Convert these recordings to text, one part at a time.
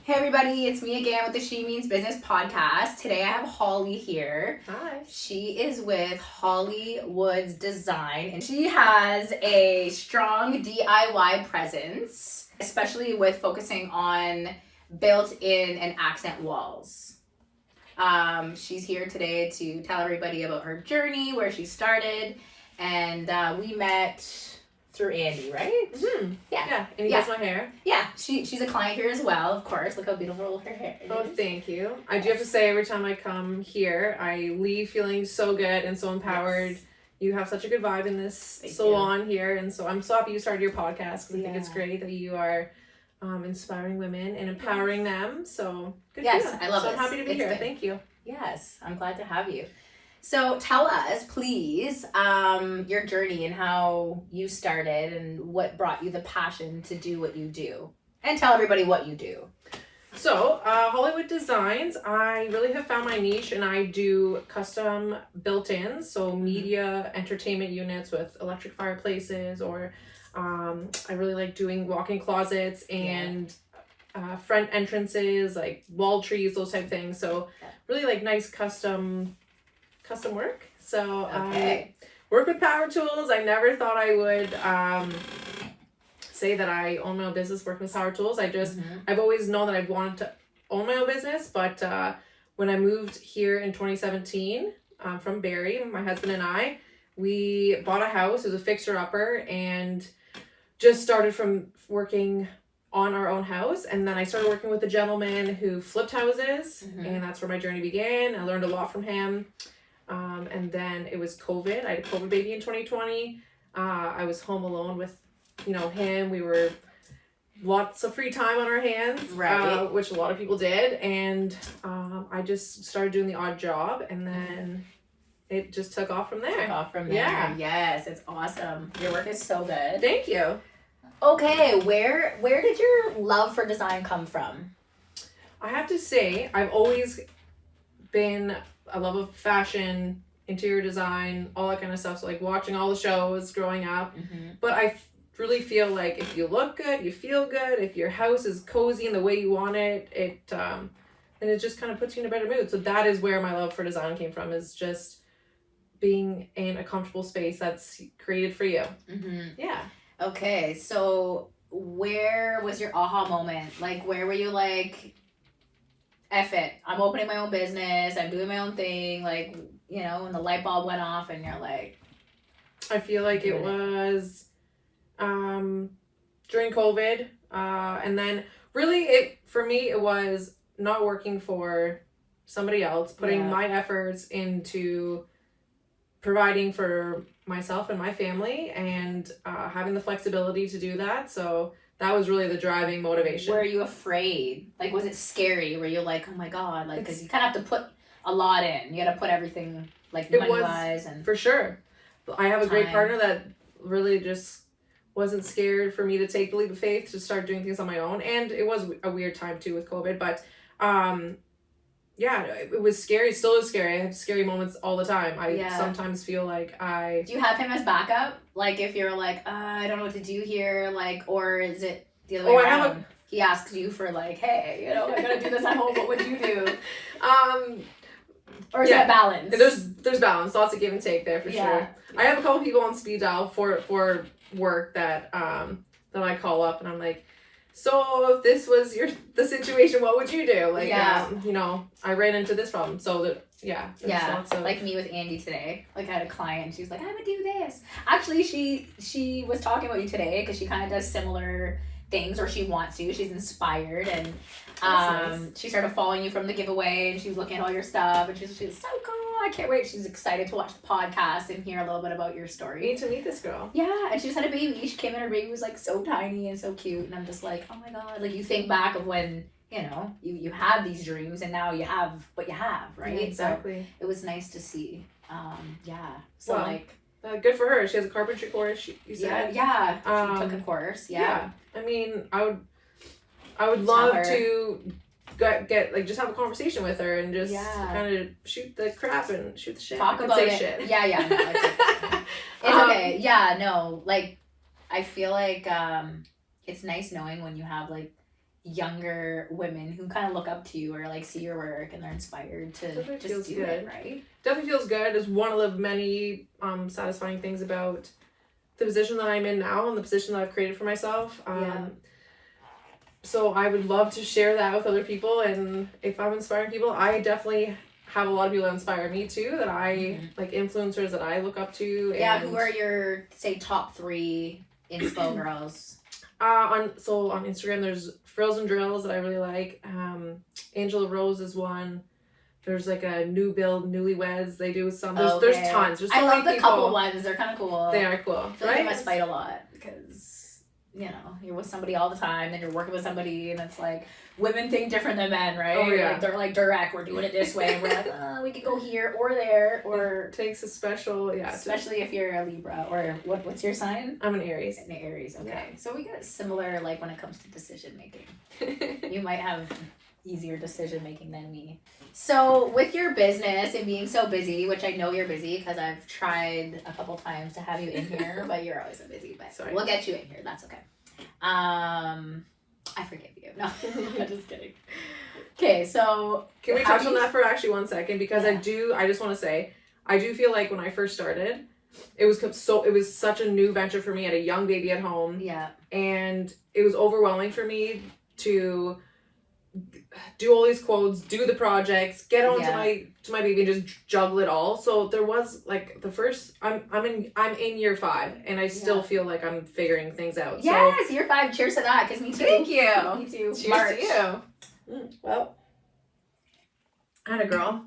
Hey everybody, it's me again with the She Means Business podcast. Today I have Holly here. Hi. She is with Hollywood's Design and she has a strong DIY presence, especially with focusing on built-in and accent walls. She's here today to tell everybody about her journey, where she started, and we met through Andy, right? Mm-hmm. Yeah. And he does my hair. Yeah, she's a client here as well, of course. Look how beautiful her hair is. Oh, thank you. I do have to say, every time I come here, I leave feeling so good and so empowered. Yes. You have such a good vibe in this salon here, and so I'm so happy you started your podcast because I think it's great that you are inspiring women and empowering them. So good. Yes, for you. I love it. So I'm happy to be here. Good. Thank you. Yes, I'm glad to have you. So tell us, please, your journey and how you started and what brought you the passion to do what you do. And tell everybody what you do. So, Hollywood Designs, I really have found my niche, and I do custom built-ins, so media entertainment units with electric fireplaces, or I really like doing walk-in closets and front entrances, like wall trees, those type of things. So really like nice custom work. So I work with power tools. I never thought I would say that I own my own business working with power tools. I've always known that I've wanted to own my own business, but when I moved here in 2017 from Barrie, my husband and I, we bought a house. It was a fixer-upper, and just started from working on our own house, and then I started working with a gentleman who flipped houses, and that's where my journey began. I learned a lot from him. And then it was COVID. I had a COVID baby in 2020. I was home alone with, him. We were lots of free time on our hands, which a lot of people did. And I just started doing the odd job, and then it just took off from there. Yeah. Yes, it's awesome. Your work is so good. Thank you. Okay, where did your love for design come from? I have to say, I've always been a love of fashion, interior design, all that kind of stuff. So like watching all the shows growing up. But I really feel like if you look good, you feel good. If your house is cozy in the way you want it, then it just kind of puts you in a better mood. So that is where my love for design came from, is just being in a comfortable space that's created for you. Yeah. Okay, so where was your aha moment? Like, where were you like, F it, I'm opening my own business, I'm doing my own thing, like, when the light bulb went off and you're like... I feel like it was during COVID, and then really for me it was not working for somebody else, putting my efforts into providing for myself and my family, and having the flexibility to do that. So that was really the driving motivation. Were you afraid? Like, was it scary? Were you like, oh my God, like, because you kind of have to put a lot in. You got to put everything, like, money-wise. And for sure. I have a great partner that really just wasn't scared for me to take the leap of faith to start doing things on my own. And it was a weird time too with COVID, but it was scary. It still is scary. I have scary moments all the time. I sometimes feel like Do you have him as backup? Like, if you're like, I don't know what to do here, like, or is it the other way around? He asks you for like, hey, I gotta do this at home. What would you do? Or is that balance? There's balance. Lots of give and take there for sure. Yeah. I have a couple people on speed dial for work that I call up, and I'm like, so if this was the situation, what would you do? Like, I ran into this problem. So lots of... Like me with Andy today. Like, I had a client, and she was like, I would do this. Actually, she was talking about you today because she kind of does similar things, or she wants to. She's inspired, and nice. She started following you from the giveaway, and she was looking at all your stuff, and she's so cool. I can't wait. She's excited to watch the podcast and hear a little bit about your story. You need to meet this girl. Yeah, and she just had a baby. She came in, her baby was like so tiny and so cute, and I'm just like, oh my God. Like, you think back of when, you have these dreams, and now you have what you have, right? Yeah, exactly. So it was nice to see. So good for her. She has a carpentry course. You said. Yeah. She took a course. Yeah. I mean, I would love to get like just have a conversation with her and just kind of shoot the crap and shoot the shit. Talk about it. Shit. Yeah. No, it's okay. Yeah. No. Like, I feel like it's nice knowing when you have like younger women who kind of look up to you or like see your work and they're inspired to Definitely just feels do good. it, right? Definitely feels good. It's one of the many satisfying things about the position that I'm in now and the position that I've created for myself. So I would love to share that with other people, and if I'm inspiring people, I definitely have a lot of people that inspire me too, that I like influencers that I look up to. Yeah, and who are your, say, top 3 inspo girls? on Instagram there's Frills and Drills that I really like. Angela Rose is one. There's like a new build newlyweds. They do some. There's tons. There's so I love many the people. couple ones. They're kind of cool. They are cool. I feel like they must fight a lot because, you know, you're with somebody all the time and you're working with somebody and it's like women think different than men, right? Oh, yeah. Like, they're like direct. We're doing it this way. And we're like, we could go here or there or. It takes a special, Especially if you're a Libra or what's your sign? I'm an Aries. An Aries. Okay, Yeah. so we get similar like when it comes to decision making. You might have easier decision making than me. So with your business and being so busy, which I know you're busy because I've tried a couple times to have you in here, but you're always so busy. But Sorry. We'll get you in here. That's okay. I forgive you. No, I'm just kidding. Okay, so can we touch on that for actually 1 second? Because I just want to say, I do feel like when I first started, it was such a new venture for me. I had a young baby at home. Yeah. And it was overwhelming for me to do all these quotes, do the projects, get on to my baby and just juggle it all. So there was like the first I'm in year 5 and I still feel like I'm figuring things out. Yes, year 5. Cheers to that, because me too. Thank you. Me too. Cheers March. to you. Well, I had a girl.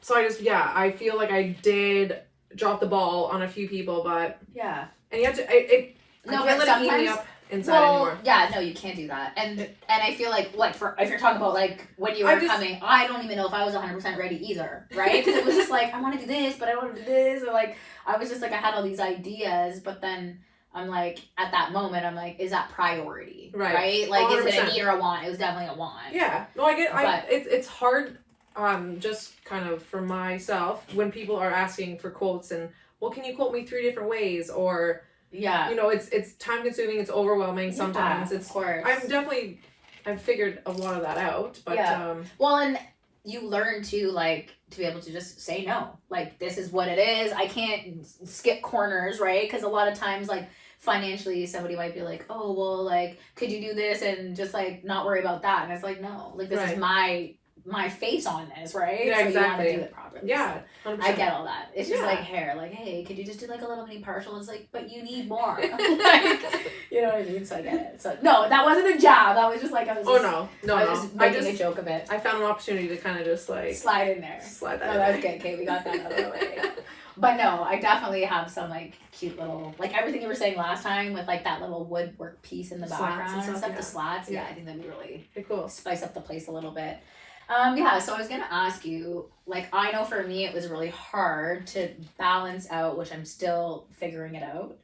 So I feel like I did drop the ball on a few people, but yeah. And you have to I can't let it eat me up inside anymore. Yeah, no, you can't do that. And I feel like for if you're talking about like when you were coming, I don't even know if I was 100% ready either, right? Because it was just like I want to do this, but I want to do this, or like I was just like I had all these ideas, but then I'm like at that moment I'm like, is that priority, right? Like 100%. Is it a need or a want? It was definitely a want. Yeah, no, I get. It's hard. Just kind of for myself when people are asking for quotes and well, can you quote me 3 different ways or. Yeah. You know, it's time consuming, it's overwhelming sometimes. Of course. I've figured a lot of that out. But well, and you learn to like to be able to just say no. Like this is what it is. I can't skip corners, right? Because a lot of times like financially somebody might be like, oh well, like could you do this and just like not worry about that? And it's like no, like this is my face on this, right? Yeah, so exactly. You want to do it properly. Yeah, 100%. I get all that. It's just like hair. Like, hey, could you just do like a little mini partial? It's like, but you need more. Like, you know what I mean? So I get it. So no, that wasn't a jab. That was just like I was. Just making a joke of it. I found an opportunity to kind of just like slide in there. Slide that. Oh, that's good. Okay, we got that out of the way. But no, I definitely have some like cute little like everything you were saying last time with like that little woodwork piece in the background and stuff. The slats. Yeah, I think that'd be really cool. Spice up the place a little bit. So I was gonna ask you, like, I know for me it was really hard to balance out, which I'm still figuring it out,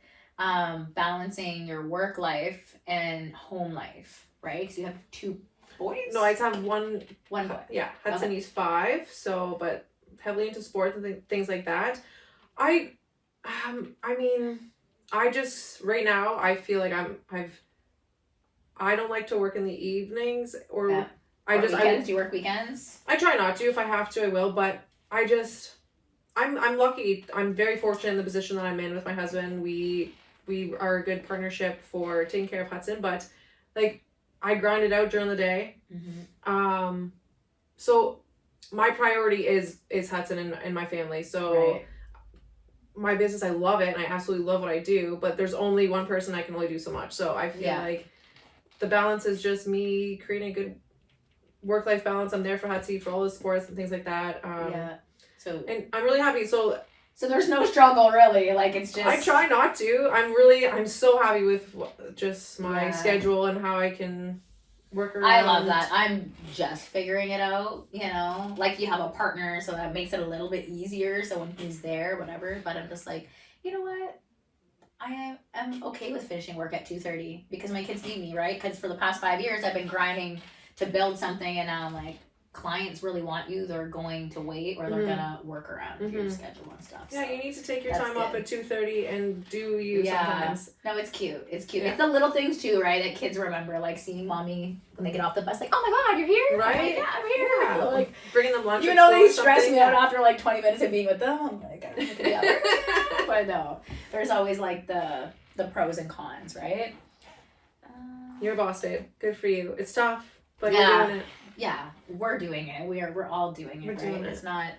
balancing your work life and home life, right? Because you have 2 boys? No, I just have one boy. Yeah, Hudson, he's 5, so, but heavily into sports and things like that. I mean, I just, right now, I feel like I don't like to work in the evenings or... Yeah. Do you work weekends? I try not to. If I have to, I will. But I'm lucky. I'm very fortunate in the position that I'm in with my husband. We are a good partnership for taking care of Hudson. But like I grind it out during the day. Mm-hmm. So my priority is Hudson and my family. So my business, I love it and I absolutely love what I do. But there's only one person I can only do so much. So I feel like the balance is just me creating a good work-life balance. I'm there for Hudson for all the sports and things like that. And I'm really happy. So there's no struggle really. Like it's just. I try not to. I'm so happy with just my schedule and how I can work around. I love that. I'm just figuring it out. You know, like you have a partner, so that makes it a little bit easier. So when he's there, whatever. But I'm just like, you know what? I am okay with finishing work at 2:30 because my kids need me, right? Because for the past 5 years, I've been grinding to build something and now I'm like clients really want you, they're going to wait or they're gonna work around your schedule and stuff. Yeah, so you need to take your that's time off good. at 2:30 and do you sometimes. No, it's cute. It's cute. Yeah. It's the little things too, right? That kids remember, like seeing mommy when they get off the bus, like, oh my God, you're here? Right? I'm like, yeah, I'm here. Yeah. Like, bringing them lunch. even though they stress me out after like 20 minutes of being with them, I'm like, I don't know, yeah. But no, there's always like the pros and cons, right? You're a boss, babe. Good for you. It's tough, but Yeah. you're doing it. Yeah, we're doing it. We're all doing it, We're right? doing it. It's not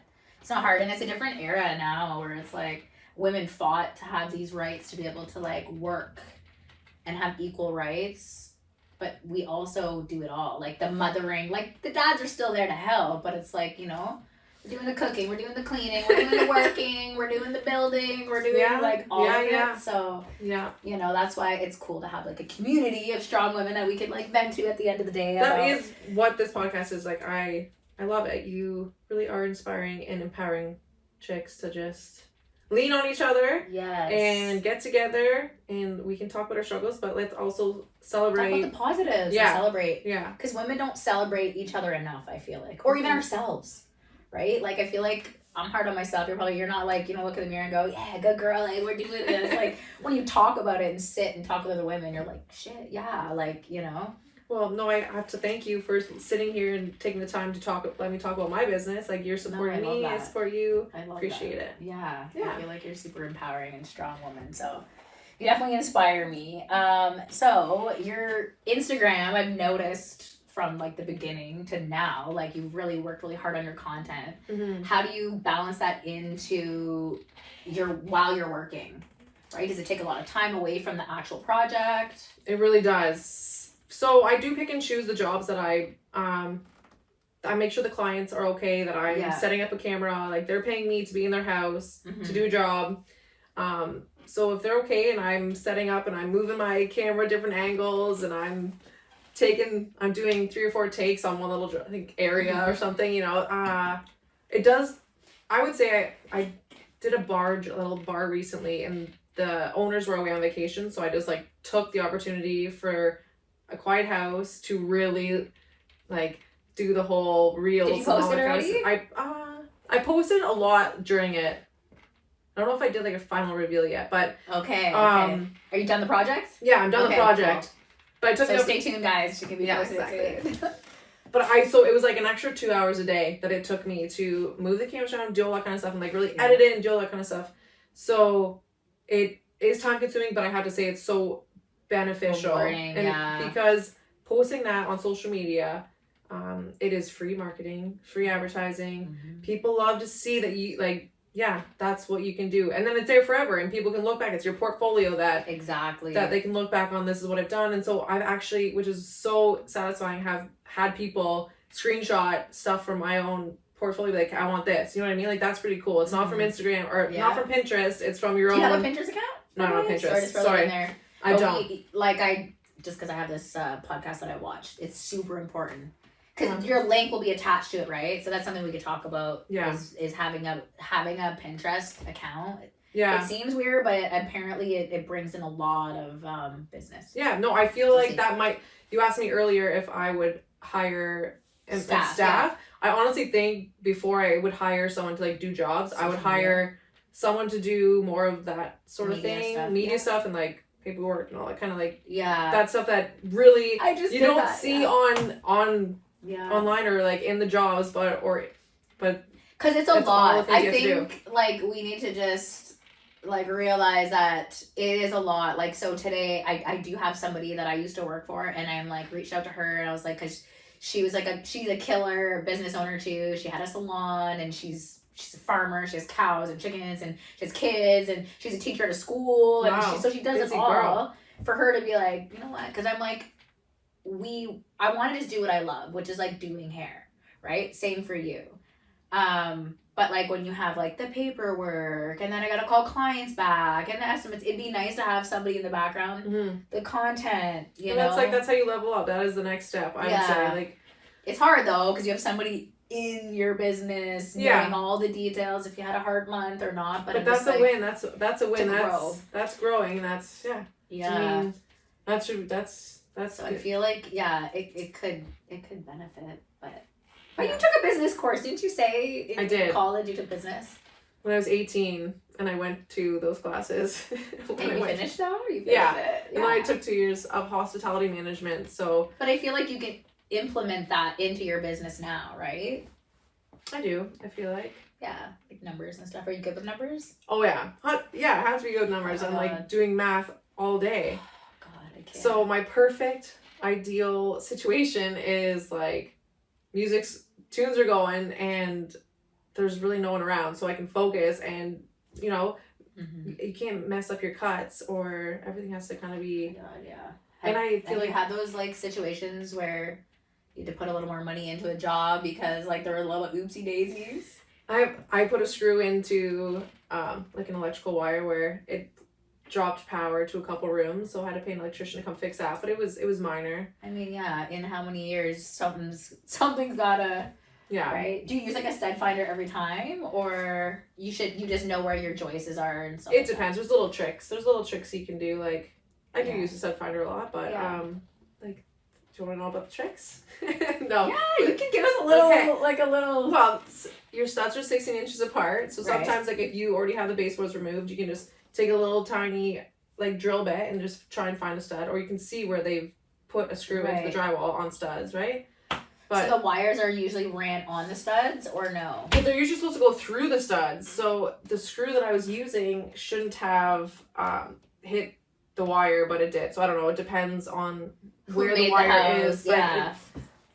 hard, and it's a different era now where it's like women fought to have these rights to be able to like work and have equal rights, but we also do it all. Like the mothering, like the dads are still there to help, but it's like, you know, we're doing the cooking, we're doing the cleaning, we're doing the working, we're doing the building, we're doing like all of it. So you know, that's why it's cool to have like a community of strong women that we can like vent to at the end of the day. That is what this podcast is like. I love it. You really are inspiring and empowering chicks to just lean on each other. Yes. And get together and we can talk about our struggles, but let's also celebrate. Talk about the positives. Yeah. And celebrate. Yeah. Because women don't celebrate each other enough, I feel like. Or even ourselves. Right? Like, I feel like I'm hard on myself. You're not like, you know, look in the mirror and go, yeah, good girl, like, we're doing this. Like, when you talk about it and sit and talk with other women, you're like, shit, yeah, like, you know. Well, no, I have to thank you for sitting here and taking the time to let me talk about my business. Like, you're supporting me, I support you. I love Appreciate it. Yeah. Yeah. I feel like you're a super empowering and strong woman. So you definitely inspire me. So your Instagram, I've noticed from like the beginning to now, like you've really worked really hard on your content. Mm-hmm. How do you balance that into while you're working? Right? Does it take a lot of time away from the actual project? It really does. So I do pick and choose the jobs that I make sure the clients are okay, that I'm setting up a camera, like they're paying me to be in their house to do a job. So if they're okay and I'm setting up and I'm moving my camera different angles and I'm doing 3 or 4 takes on one little area or something, you know, it does. I would say I did a little bar recently and the owners were away on vacation. So I just like took the opportunity for a quiet house to really like do the whole reels. Did you post it already? I posted a lot during it. I don't know if I did like a final reveal yet, but okay. Are you done the project? Yeah, I'm done the project. Cool. But I took so stay tuned, guys. She can be posted exactly. But so it was like an extra 2 hours a day that it took me to move the camera around, do all that kind of stuff, and like really edit it and do all that kind of stuff. So it is time consuming, but I have to say it's so beneficial. Rewarding, and because posting that on social media, it is free marketing, free advertising. Mm-hmm. People love to see that you like. Yeah, that's what you can do. And then it's there forever and people can look back. It's your portfolio that they can look back on. This is what I've done. And so I've actually, which is so satisfying, have had people screenshot stuff from my own portfolio. Like, I want this. You know what I mean? Like, that's pretty cool. It's not from Instagram or not from Pinterest. It's from your own. Do you have a Pinterest account? No, I don't have Pinterest. Sorry. In there. I don't. Just because I have this podcast that I watched, it's super important. Because your link will be attached to it, right? So that's something we could talk about. Yeah. Is having a Pinterest account. Yeah. It seems weird, but apparently it brings in a lot of business. Yeah. No, I feel like that might. You asked me earlier if I would hire staff. Yeah. I honestly think before I would hire someone to like do jobs, I would hire someone to do more of that sort of thing, media stuff, and like paperwork and all that kind of like that stuff that really you don't see on. Yeah. Online or like in the jobs, but because it's a lot. I think like we need to just like realize that it is a lot. Like, so today I do have somebody that I used to work for, and I'm like reached out to her and I was like, because she was like she's a killer business owner too. She had a salon and she's a farmer. She has cows and chickens and she has kids and she's a teacher at a school and so she does it all. Girl. For her to be like, you know what? Because I'm like. I want to just do what I love, which is like doing hair, right? Same for you. But like when you have like the paperwork and then I gotta call clients back and the estimates, it'd be nice to have somebody in the background, the content, you know. That's how you level up. That is the next step. I would say like it's hard though because you have somebody in your business knowing all the details if you had a hard month or not. But that's a win. That's a win. That's growing. That's I mean, that's. So I feel like it could benefit, but But you took a business course, didn't you say I did. College you took business? When I was 18 and I went to those classes. And you finished now? Or you finished Yeah. it? And then I took 2 years of hospitality management, so. But I feel like you can implement that into your business now, right? I do, I feel like. Yeah, like numbers and stuff. Are you good with numbers? Oh yeah. Yeah, I have to be good with numbers. I'm like doing math all day. God, I can't. So my perfect ideal situation is like tunes are going and there's really no one around, so I can focus and you can't mess up your cuts or everything has to kind of be. God, yeah. And I feel like you had those like situations where you had to put a little more money into a job because like there were a lot of oopsie daisies. I put a screw into like an electrical wire where it dropped power to a couple rooms, so I had to pay an electrician to come fix that, but it was minor. I mean, yeah, in how many years something's gotta. Yeah. Right? Do you use like a stud finder every time, or you just know where your joists are and stuff? It depends. There's little tricks you can do like I do use a stud finder a lot, but like, do you want to know about the tricks? No. Yeah, you can give us a little Well, your studs are 16 inches apart, so sometimes like if you already have the baseboards removed, you can just take a little tiny like drill bit and just try and find a stud, or you can see where they've put a screw into the drywall on studs, right? But so the wires are usually ran on the studs, or no? But they're usually supposed to go through the studs. So the screw that I was using shouldn't have hit the wire, but it did. So I don't know. It depends on where the wire is. Yeah.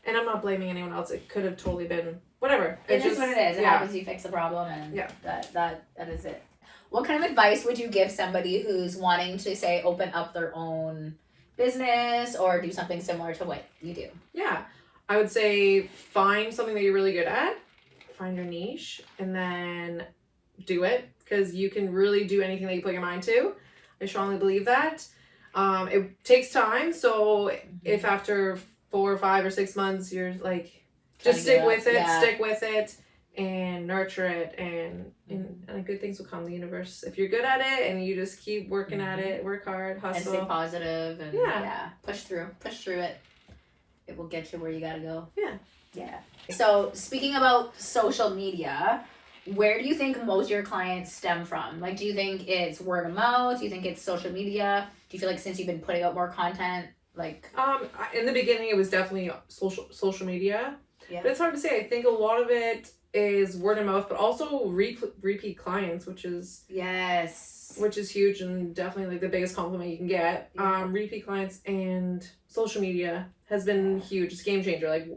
And I'm not blaming anyone else. It could have totally been whatever. It is what it is. It happens. You fix the problem, and that is it. What kind of advice would you give somebody who's wanting to say open up their own business or do something similar to what you do? Yeah. I would say find something that you're really good at, find your niche, and then do it, because you can really do anything that you put your mind to. I strongly believe that. It takes time, so if after 4 or 5 or 6 months you're like, just stick with it, and nurture it, and good things will come. The universe, if you're good at it and you just keep working at it, work hard, hustle, and stay positive, and push through it. It will get you where you gotta go. Yeah. So speaking about social media, where do you think most of your clients stem from? Like, do you think it's word of mouth? Do you think it's social media? Do you feel like since you've been putting out more content, like? In the beginning, it was definitely social media. Yeah. But it's hard to say. I think a lot of it is word of mouth, but also repeat clients, which is huge and definitely like the biggest compliment you can get. Repeat clients and social media has been huge. It's a game changer. Like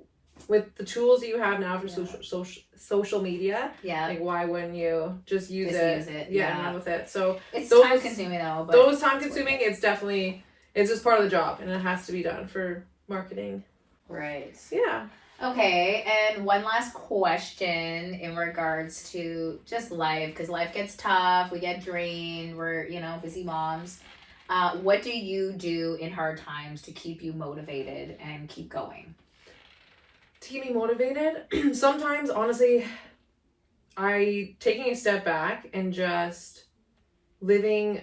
with the tools that you have now for social media, like why wouldn't you just use it and run with it? So it's time consuming though. But those time consuming, it's just part of the job, and it has to be done for marketing. Right. Yeah. Okay, and one last question in regards to just life, because life gets tough, we get drained, we're, busy moms. What do you do in hard times to keep you motivated and keep going? To keep me motivated? Sometimes, honestly, taking a step back and just living,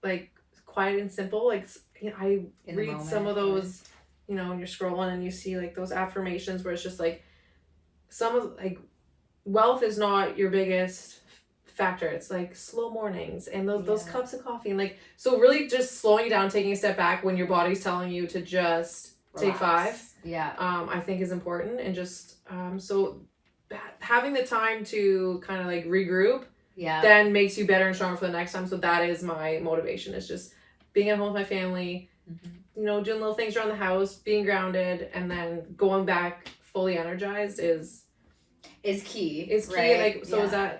like, quiet and simple. Like, I read some of those... when you're scrolling and you see like those affirmations where it's just like wealth is not your biggest factor. It's like slow mornings and those cups of coffee and like, so really just slowing you down, taking a step back when your body's telling you to just take 5. I think is important, and just so having the time to kind of like regroup then makes you better and stronger for the next time. So that is my motivation, is just being at home with my family, doing little things around the house, being grounded, and then going back fully energized is key. Is key, right?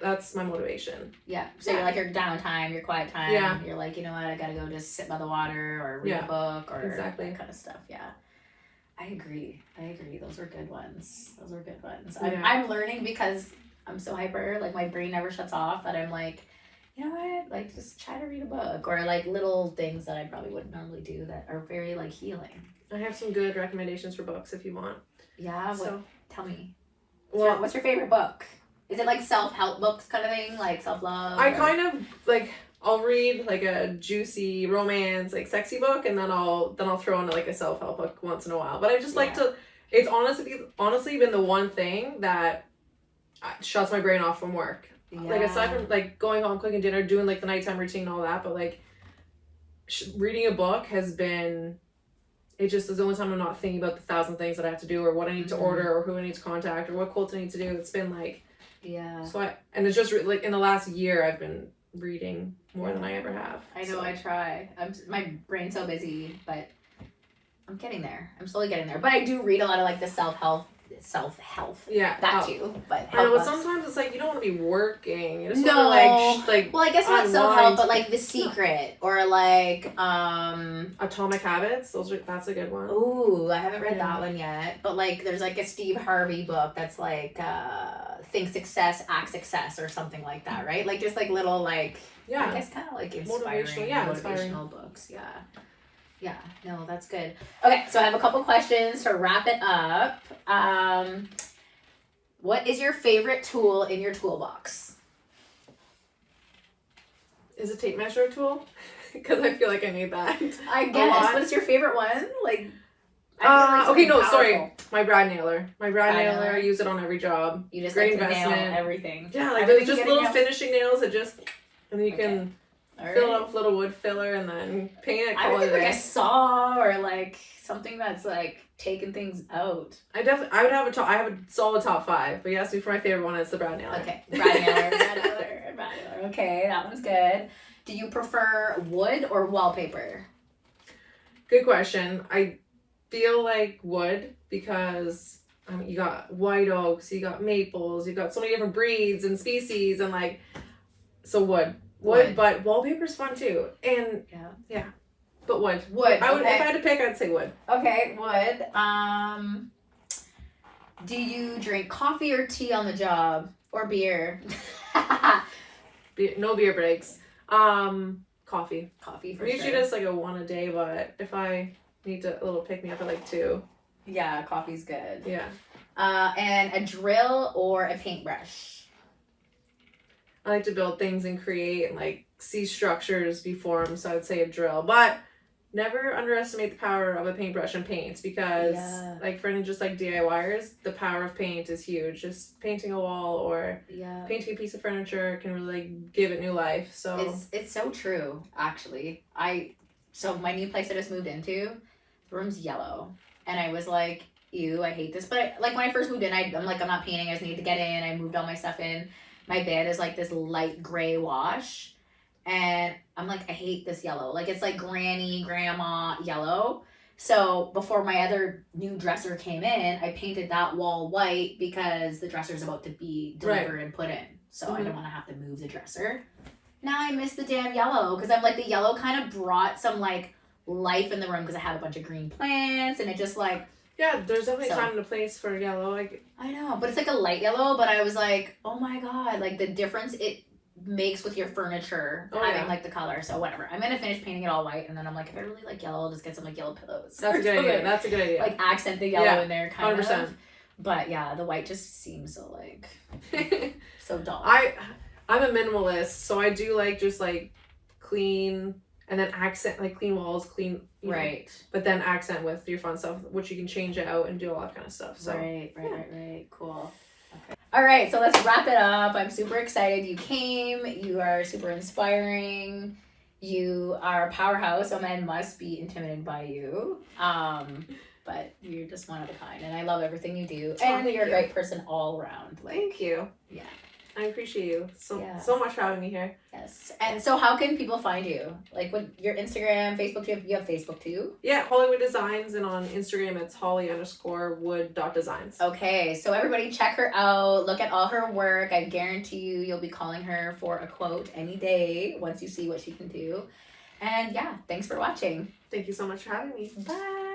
That's my motivation. Yeah. So you're like your downtime, your quiet time. Yeah. You're like, you know what, I gotta go just sit by the water or read a book or that kind of stuff. Yeah. I agree. Those are good ones. I'm learning because I'm so hyper. Like my brain never shuts off. That I'm like, you know what? Like, just try to read a book, or like little things that I probably wouldn't normally do that are very like healing. I have some good recommendations for books if you want. Yeah. Tell me. What's your favorite book? Is it like self-help books kind of thing, like self-love? Kind of like, I'll read like a juicy romance, like sexy book, and then I'll throw in like a self-help book once in a while. But I just like to It's honestly been the one thing that shuts my brain off from work. Yeah. Like aside from like going home, cooking dinner, doing like the nighttime routine and all that, but like reading a book has been, it just is the only time I'm not thinking about the 1,000 things that I have to do or what I need to order or who I need to contact or what quotes I need to do. It's been like, and it's just like in the last year I've been reading more than I ever have. I know, I try. My brain's so busy, but I'm getting there. I'm slowly getting there. But I do read a lot of like the self-help. Yeah. That too. But I know, but sometimes it's like you don't want to be working. You just no. want to like well, I guess not self-help, but like The Secret or like Atomic Habits. That's a good one. Ooh, I haven't read that one yet. But like there's like a Steve Harvey book that's like Think Success, Act Success or something like that, right? Like just like little like I guess kind of like inspiring motivational books. Yeah, no, that's good. Okay, so I have a couple questions to wrap it up. What is your favorite tool in your toolbox? Is a tape measure a tool? Because I feel like I need that. I guess. What's your favorite one? Like, sorry. My brad nailer. I use it on every job. You just great like to investment. nail everything. Yeah, like there's just little finishing nails that just, and then you can fill it up with little wood filler and then paint it. I would think like a saw or like something that's like taking things out. I would have I have a solid top 5, but you asked me for my favorite one. It's the brad nailer. Okay, brad nailer. Okay, that one's good. Do you prefer wood or wallpaper? Good question. I feel like wood because you got white oaks, you got maples, you got so many different breeds and species, and like, so wood. But wallpaper's fun too. And yeah. But wood. I would, if I had to pick, I'd say wood. Okay, wood. Do you drink coffee or tea on the job or beer? No beer breaks. Coffee. Coffee for usually just like a 1 a day, but if I need a little pick me up at like 2. Yeah, coffee's good. Yeah. And a drill or a paintbrush? I like to build things and create and like see structures be formed, so I'd say a drill. But never underestimate the power of a paintbrush and paints because like for any just like DIYers, the power of paint is huge. Just painting a wall or painting a piece of furniture can really like give it new life. So it's so true, actually. So my new place I just moved into, the room's yellow. And I was like, ew, I hate this. But like when I first moved in, I'm like, I'm not painting, I just need to get in. I moved all my stuff in. My bed is like this light gray wash. And I'm like, I hate this yellow. Like, it's like granny, grandma yellow. So before my other new dresser came in, I painted that wall white because the dresser's about to be delivered and put in. So I don't want to have to move the dresser. Now I miss the damn yellow because I'm like, the yellow kind of brought some like life in the room because I had a bunch of green plants and it just like... Yeah, there's definitely time and a place for yellow. Like I know, but it's like a light yellow, but I was like, oh my God, like the difference it makes with your furniture having like the color. So whatever, I'm gonna finish painting it all white, and then I'm like, if I really like yellow, I'll just get some like yellow pillows. That's a good idea. That's a good idea. Like accent the yellow in there, kind 100%. of. But yeah, the white just seems so like so dull. I'm a minimalist, so I do like just like clean and then accent, like clean walls, clean know, but then accent with your fun stuff, which you can change out and do all that kind of stuff. So right. Cool. Okay. All right, so let's wrap it up. I'm super excited you came. You are super inspiring. You are a powerhouse. A man must be intimidated by you. But you're just one of a kind, and I love everything you do. And you're a great person all around. Like, thank you. Yeah. I appreciate you so much for having me here. Yes. And so how can people find you? Like what your Instagram, Facebook, you have Facebook too? Yeah, Hollywood Designs, and on Instagram it's holly_wood.designs. Okay, so everybody check her out. Look at all her work. I guarantee you'll be calling her for a quote any day once you see what she can do. And yeah, thanks for watching. Thank you so much for having me. Bye.